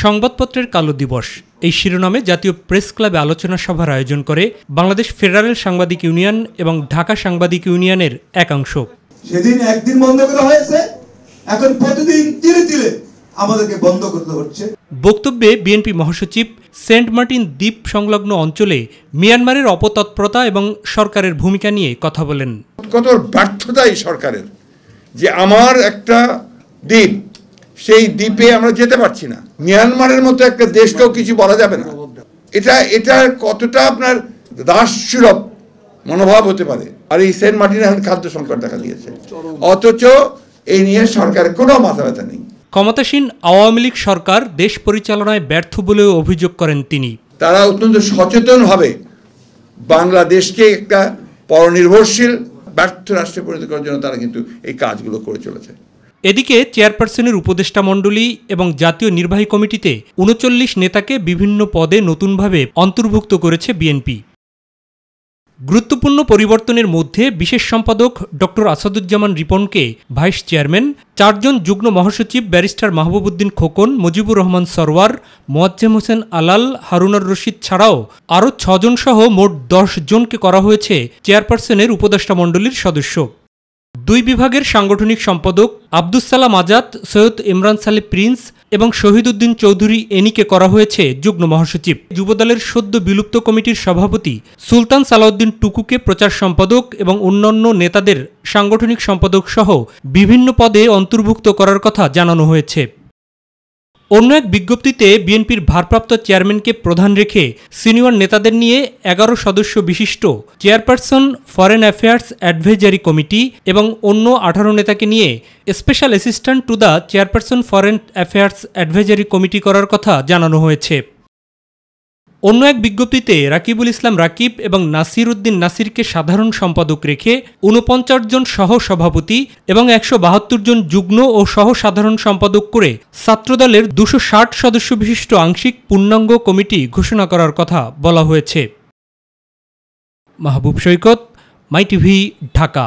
সংবাদপত্রের কালো দিবস এই শিরোনামে জাতীয় প্রেস ক্লাবে আলোচনা সভার আয়োজন করে বাংলাদেশ ফেডারেল সাংবাদিক ইউনিয়ন এবং ঢাকা সাংবাদিক ইউনিয়নের একাংশ। সেদিন একদিন বন্ধ করা হয়েছে, এখন প্রতিদিন ধীরে ধীরে আমাদেরকে বন্ধ করতে হচ্ছে। বক্তব্যে বিএনপি মহাসচিব সেন্ট মার্টিন দ্বীপ সংলগ্ন অঞ্চলে মিয়ানমারের অপতৎপরতা এবং সরকারের ভূমিকা নিয়ে কথা বলেন। কত ব্যর্থতা এই সরকারের, যে আমার একটা দ্বীপ, সেই দ্বীপে আমরা যেতে পারছি না। মিয়ানমারের মতো একটা দেশকেও কিছু বলা যাবে না। এটা কতটা আপনার দাসসুলভ মনোভাব হতে পারে। আর এই সেন্ট মার্টিনে এখন খাদ্য সংকট দেখা দিয়েছে, অথচ এই নিয়ে সরকারের কোনো মাথা ব্যথা নেই। ক্ষমতাসীন আওয়ামী লীগ সরকার দেশ পরিচালনায় ব্যর্থ বলেও অভিযোগ করেন তিনি। তারা অত্যন্ত সচেতনভাবে বাংলাদেশকে একটা পরনির্ভরশীল ব্যর্থ রাষ্ট্রে পরিণত করার জন্য তারা কিন্তু এই কাজগুলো করে চলেছে। এদিকে চেয়ারপারসনের উপদেষ্টা মণ্ডলী এবং জাতীয় নির্বাহী কমিটিতে ৩৯ নেতাকে বিভিন্ন পদে নতুনভাবে অন্তর্ভুক্ত করেছে বিএনপি। গুরুত্বপূর্ণ পরিবর্তনের মধ্যে বিশেষ সম্পাদক ডক্টর আসাদুজ্জামান রিপনকে ভাইস চেয়ারম্যান, ৪ জন যুগ্ম মহাসচিব ব্যারিস্টার মাহবুব উদ্দিন খোকন, মুজিবুর রহমান সরওয়ার, মোয়াজ্জেম হোসেন আলাল, হারুনার রশিদ ছাড়াও আরও ৬ জন সহ মোট ১০ জনকে করা হয়েছে চেয়ারপারসনের উপদেষ্টা মণ্ডলীর সদস্য। ২ বিভাগের সাংগঠনিক সম্পাদক আব্দুস সালাম আজাদ, সৈয়দ ইমরান সালে প্রিন্স এবং শহীদ উদ্দিন চৌধুরী এনিকে করা হয়েছে যুগ্ম মহাসচিব। যুবদলের সদ্য বিলুপ্ত কমিটির সভাপতি সুলতান সালাউদ্দিন টুকুকে প্রচার সম্পাদক এবং অন্যান্য নেতাদের সাংগঠনিক সম্পাদক সহ বিভিন্ন পদে অন্তর্ভুক্ত করার কথা জানানো হয়েছে। অন্য এক বিজ্ঞপ্তিতে বিএনপির ভারপ্রাপ্ত চেয়ারম্যানকে প্রধান রেখে সিনিয়র নেতাদের নিয়ে ১১ সদস্য বিশিষ্ট chairperson foreign affairs advisory committee এবং অন্য ১৮ নেতাকে নিয়ে special assistant to the chairperson foreign affairs advisory committee করার কথা জানানো হয়েছে। অন্য এক বিজ্ঞপ্তিতে রাকিবুল ইসলাম রাকিব এবং নাসির উদ্দিন নাসিরকে সাধারণ সম্পাদক রেখে ৪৯ জন সহ সভাপতি এবং ১৭২ জন যুগ্ম ও সহ সাধারণ সম্পাদক করে ছাত্রদলের ২৬০ সদস্য বিশিষ্ট আংশিক পূর্ণাঙ্গ কমিটি ঘোষণা করার কথা বলা হয়েছে। মাহবুব সৈকত, মাই টিভি, ঢাকা।